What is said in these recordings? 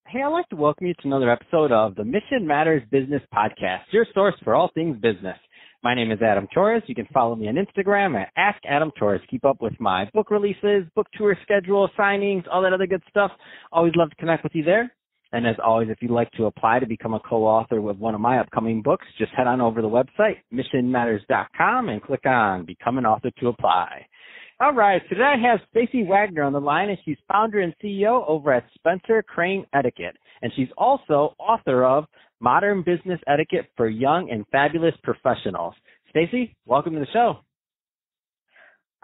Hey, I'd like to welcome you to another episode of the Mission Matters Business Podcast, your source for all things business. My name is Adam Torres. You can follow me on Instagram at @AskAdamTorres. Keep up with my book releases, book tour schedule, signings, all that other good stuff. Always love to connect with you there. And as always, if you'd like to apply to become a co-author with one of my upcoming books, just head on over to the website, missionmatters.com, and click on Become an Author to apply. All right, today I have Stayce Wagner on the line, and she's founder and CEO over at Spencer Crane Etiquette. And she's also author of Modern Business Etiquette for Young and Fabulous Professionals. Stayce, welcome to the show.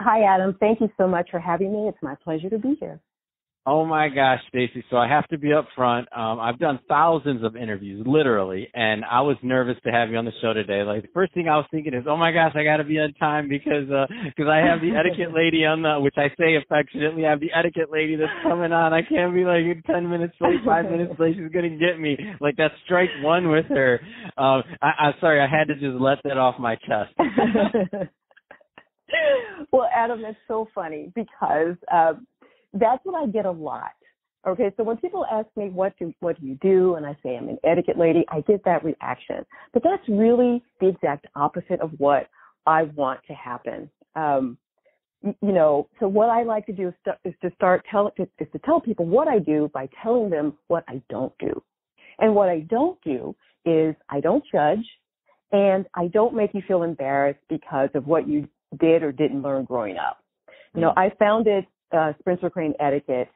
Hi, Adam. Thank you so much for having me. It's my pleasure to be here. Oh, my gosh, Stayce. So I have to be up front. I've done thousands of interviews, literally, and I was nervous to have you on the show today. Like, the first thing I was thinking is, oh, my gosh, I got to be on time because I have the etiquette lady on which I say affectionately, I have the etiquette lady that's coming on. I can't be like 10 minutes late, 5 minutes late. She's going to get me. Like, that's strike one with her. I'm sorry. I had to just let that off my chest. Well, Adam, it's so funny because that's what I get a lot. Okay, so when people ask me what do you do, and I say I'm an etiquette lady, I get that reaction. But that's really the exact opposite of what I want to happen. So what I like to do is to tell people what I do by telling them what I don't do. And what I don't do is I don't judge, and I don't make you feel embarrassed because of what you did or didn't learn growing up. I founded Spencer Crane Etiquette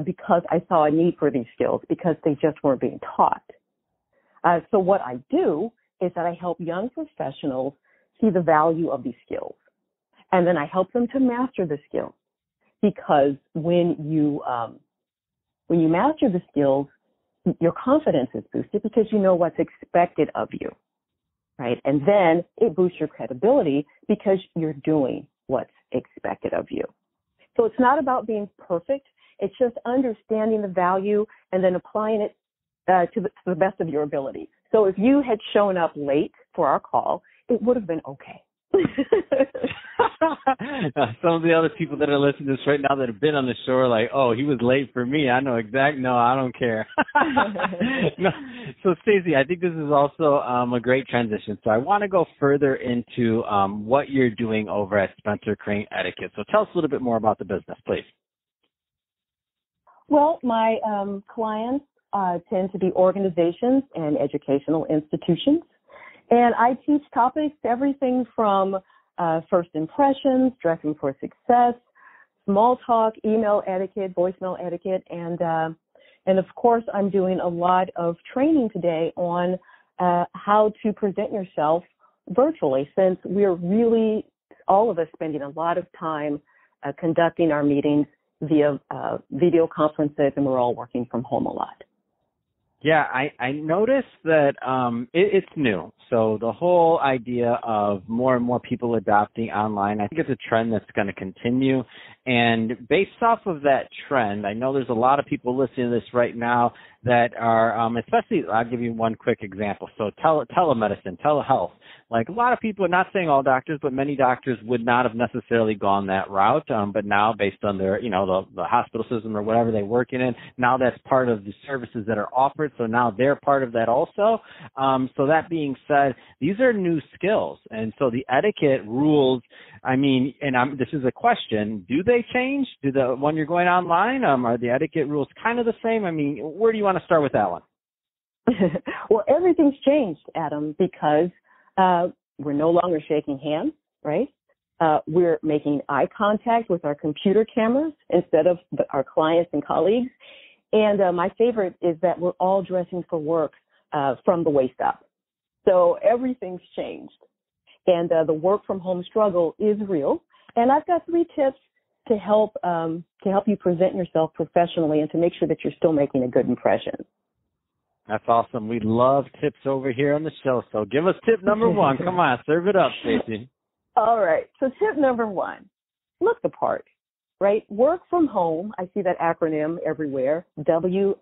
because I saw a need for these skills because they just weren't being taught. So what I do is that I help young professionals see the value of these skills. And then I help them to master the skills because when you master the skills, your confidence is boosted because you know what's expected of you, right? And then it boosts your credibility because you're doing what's expected of you. So it's not about being perfect. It's just understanding the value and then applying it to the best of your ability. So if you had shown up late for our call, it would have been okay. Some of the other people that are listening to this right now that have been on the show are like, oh, he was late for me. I know exactly. No, I don't care. No. So, Stayce, I think this is also a great transition. So I want to go further into what you're doing over at Spencer Crane Etiquette. So tell us a little bit more about the business, please. Well, my clients tend to be organizations and educational institutions. And I teach topics, everything from first impressions, dressing for success, small talk, email etiquette, voicemail etiquette, and of course, I'm doing a lot of training today on how to present yourself virtually, since we're really, all of us, spending a lot of time conducting our meetings via video conferences, and we're all working from home a lot. Yeah, I noticed that it's new. So the whole idea of more and more people adopting online, I think it's a trend that's going to continue. And based off of that trend, I know there's a lot of people listening to this right now that are, especially, I'll give you one quick example. So telemedicine, telehealth. Like a lot of people, not saying all doctors, but many doctors would not have necessarily gone that route. But now based on their, the hospital system or whatever they work in, now that's part of the services that are offered. So now they're part of that also. So that being said, these are new skills. And so the etiquette rules, this is a question, do they change? When you're going online, are the etiquette rules kind of the same? Where do you want to start with that one? Well, everything's changed, Adam, because we're no longer shaking hands, right? We're making eye contact with our computer cameras instead of our clients and colleagues. And my favorite is that we're all dressing for work from the waist up. So everything's changed. And the work from home struggle is real. And I've got 3 tips to help you present yourself professionally and to make sure that you're still making a good impression. That's awesome. We love tips over here on the show. So give us tip number 1. Come on, serve it up, Stayce. All right. So tip number 1, look the part, right? Work from home. I see that acronym everywhere, WFH.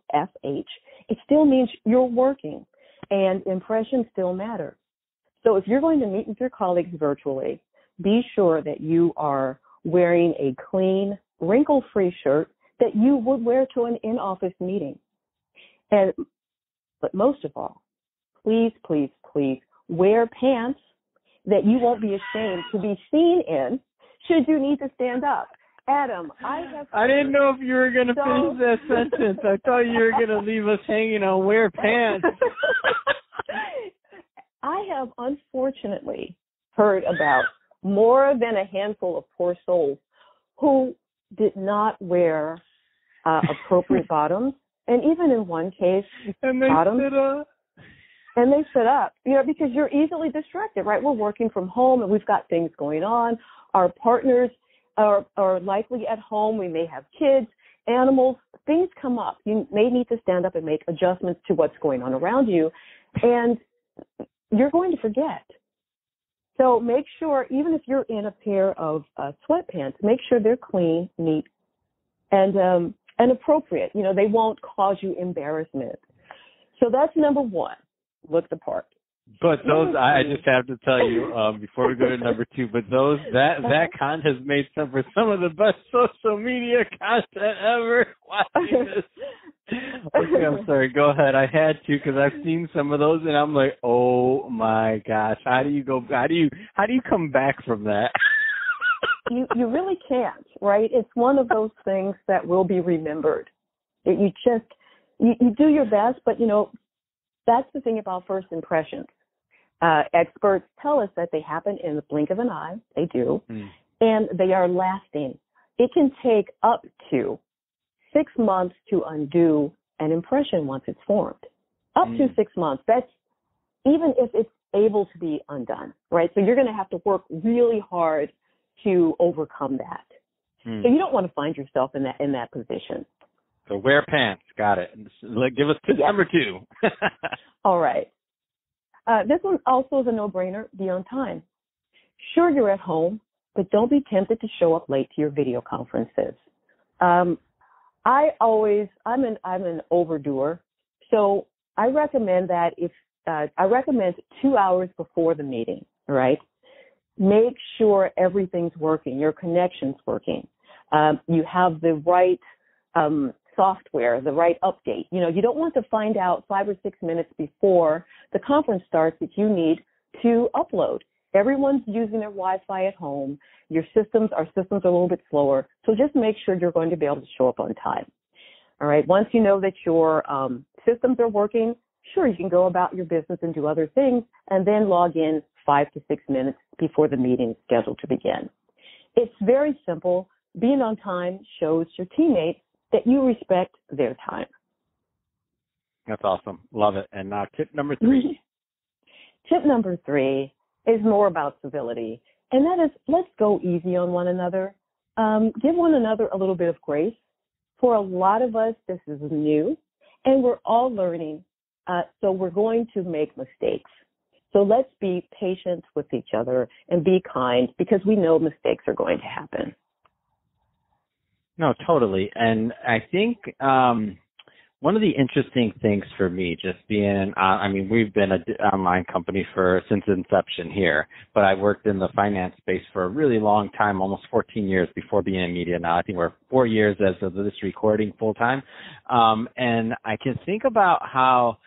It still means you're working, and impressions still matter. So if you're going to meet with your colleagues virtually, be sure that you are wearing a clean, wrinkle-free shirt that you would wear to an in-office meeting. But most of all, please, please, please wear pants that you won't be ashamed to be seen in should you need to stand up. Adam, I didn't know if you were going to finish that sentence. I thought you were going to leave us hanging on wear pants. I have unfortunately heard about more than a handful of poor souls who did not wear appropriate bottoms, and even in one case, and they bottoms. Sit up. And they sit up, because you're easily distracted, right? We're working from home and we've got things going on. Our partners are likely at home. We may have kids, animals, things come up. You may need to stand up and make adjustments to what's going on around you, and you're going to forget. So make sure, even if you're in a pair of sweatpants, make sure they're clean, neat, and appropriate. They won't cause you embarrassment. So that's number one. Look the part. But those, I just have to tell you, before we go to number two, but that content has made for some of the best social media content ever. Watching this. Okay, I'm sorry. Go ahead. I had to, because I've seen some of those, and I'm like, oh my gosh, how do you come back from that? You really can't, right? It's one of those things that will be remembered. You do your best, but that's the thing about first impressions. Experts tell us that they happen in the blink of an eye. They do. And they are lasting. It can take up to 6 months to undo an impression once it's formed. Up to 6 months. That's even if it's able to be undone, right? So you're going to have to work really hard to overcome that. So you don't want to find yourself in that position. So wear pants. Got it. Give us tip number two. All right. This one also is a no-brainer. Be on time. Sure, you're at home, but don't be tempted to show up late to your video conferences. I'm an overdoer, so I recommend that I recommend 2 hours before the meeting. Right. Make sure everything's working. Your connection's working. You have the right software, the right update. You don't want to find out 5 or 6 minutes before the conference starts that you need to upload. Everyone's using their Wi-Fi at home. Our systems are a little bit slower. So just make sure you're going to be able to show up on time. All right. Once you know that your systems are working, sure, you can go about your business and do other things, and then log in 5 to 6 minutes before the meeting is scheduled to begin. It's very simple. Being on time shows your teammates that you respect their time. That's awesome. Love it. And now tip number three. Tip number three is more about civility. And that is, let's go easy on one another. Give one another a little bit of grace. For a lot of us, this is new, and we're all learning. So we're going to make mistakes. So let's be patient with each other and be kind, because we know mistakes are going to happen. No, totally. And I think one of the interesting things for me, just being, we've been an online company since inception here, but I worked in the finance space for a really long time, almost 14 years before being in media. Now I think we're 4 years as of this recording full time. And I can think about how,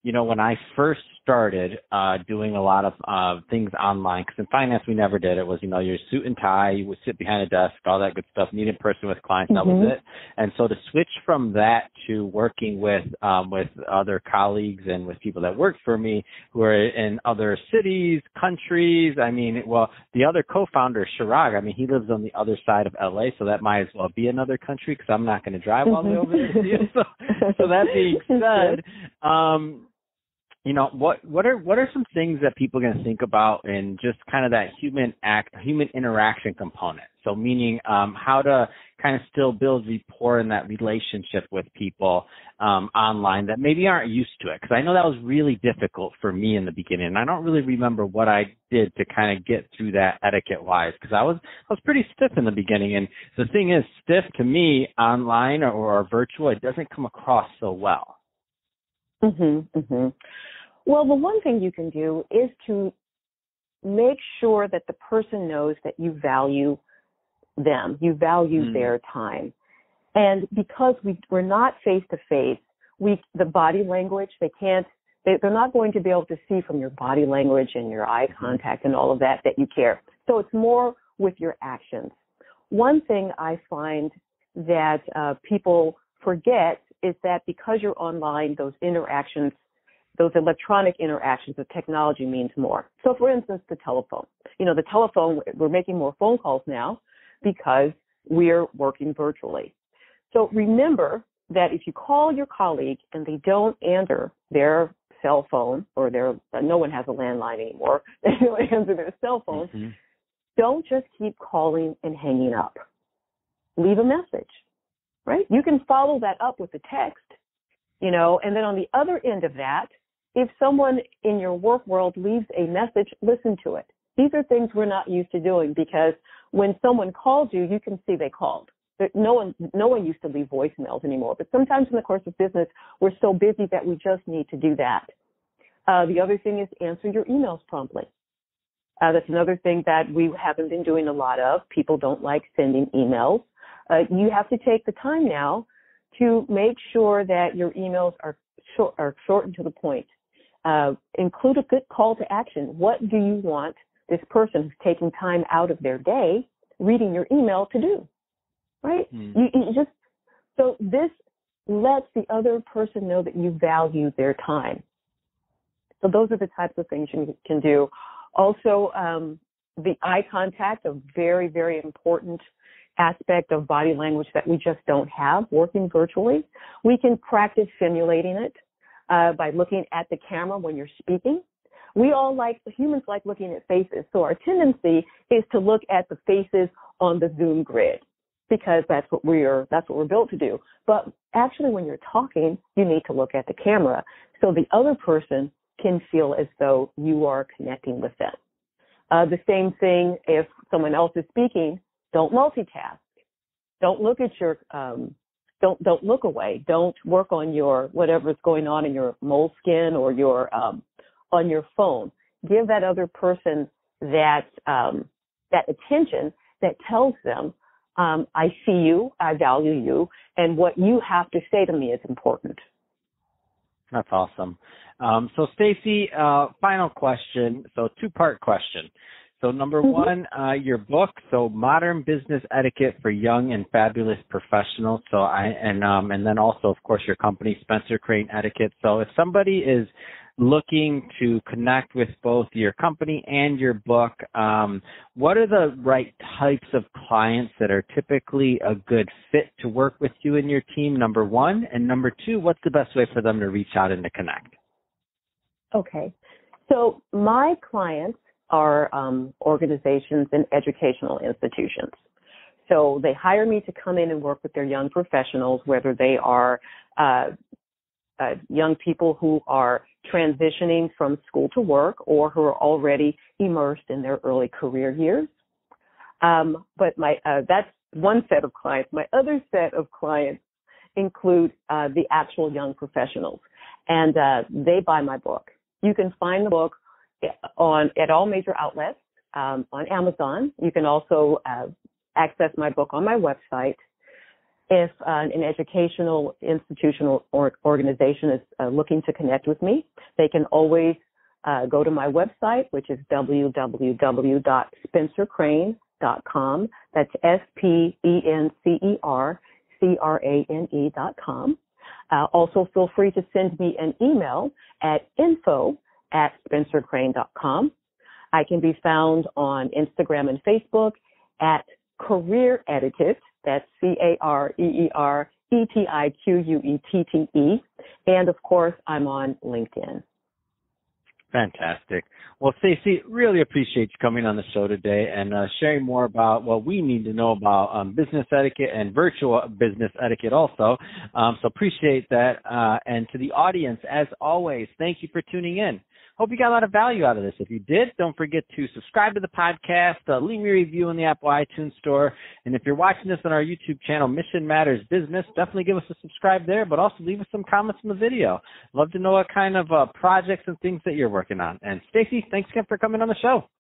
when I first started doing a lot of things online, because in finance we never did. It was, your suit and tie, you would sit behind a desk, all that good stuff, meet in person with clients, that was it. And so to switch from that to working with other colleagues and with people that worked for me who are in other cities, countries, the other co-founder, Shirag, he lives on the other side of LA, so that might as well be another country, because I'm not going to drive all the way over there to see it. So that being said, what are some things that people are going to think about in just kind of that human interaction component? So meaning how to kind of still build rapport in that relationship with people online that maybe aren't used to it. Because I know that was really difficult for me in the beginning. And I don't really remember what I did to kind of get through that etiquette-wise, because I was pretty stiff in the beginning. And the thing is, stiff to me online or virtual, it doesn't come across so well. Well, the one thing you can do is to make sure that the person knows that you value them, you value their time. And because we're not face-to-face, the body language, they're not going to be able to see from your body language and your eye contact and all of that you care. So it's more with your actions. One thing I find that people forget is that because you're online, those interactions, those electronic interactions with technology means more. So for instance, the telephone. The telephone, we're making more phone calls now because we're working virtually. So remember that if you call your colleague and they don't answer their cell phone, or no one has a landline anymore, they don't answer their cell phone, don't just keep calling and hanging up. Leave a message, right? You can follow that up with a text, and then on the other end of that, if someone in your work world leaves a message, listen to it. These are things we're not used to doing, because when someone calls you, you can see they called. No one used to leave voicemails anymore, but sometimes in the course of business, we're so busy that we just need to do that. The other thing is answer your emails promptly. That's another thing that we haven't been doing a lot of. People don't like sending emails. You have to take the time now to make sure that your emails are short and to the point. Include a good call to action. What do you want this person who's taking time out of their day reading your email to do? Right? So this lets the other person know that you value their time. So those are the types of things you can do. Also, the eye contact, a very, very important aspect of body language that we just don't have working virtually. We can practice simulating it by looking at the camera when you're speaking. Humans like looking at faces. So our tendency is to look at the faces on the Zoom grid, because that's what we're built to do. But actually, when you're talking, you need to look at the camera so the other person can feel as though you are connecting with them. The same thing if someone else is speaking. Don't multitask. Don't look at your don't look away. Don't work on your whatever's going on in your moleskin or your on your phone. Give that other person that attention that tells them, I see you, I value you, and what you have to say to me is important. That's awesome. So Stacey, final question. So two-part question. So number one, your book, so Modern Business Etiquette for Young and Fabulous Professionals. So and then also, of course, your company, Spencer Crane Etiquette. So if somebody is looking to connect with both your company and your book, what are the right types of clients that are typically a good fit to work with you and your team, number one? And number two, what's the best way for them to reach out and to connect? Okay. So my clients are organizations and educational institutions. So they hire me to come in and work with their young professionals, whether they are young people who are transitioning from school to work or who are already immersed in their early career years. But that's one set of clients. My other set of clients include the actual young professionals, and they buy my book. You can find the book at all major outlets, on Amazon. You can also access my book on my website. If an educational institutional organization is looking to connect with me, they can always go to my website, which is www.spencercrane.com. That's SPENCERCRANE.com. Also, feel free to send me an email at info@spencercrane.com. I can be found on Instagram and Facebook at Career Etiquette. That's CAREERETIQUETTE. And of course, I'm on LinkedIn. Fantastic. Well, Stacey, really appreciate you coming on the show today and sharing more about what we need to know about business etiquette and virtual business etiquette also. So appreciate that. And to the audience, as always, thank you for tuning in. Hope you got a lot of value out of this. If you did, don't forget to subscribe to the podcast, leave me a review in the Apple iTunes Store. And if you're watching this on our YouTube channel, Mission Matters Business, definitely give us a subscribe there, but also leave us some comments in the video. Love to know what kind of projects and things that you're working on. And Stacey, thanks again for coming on the show.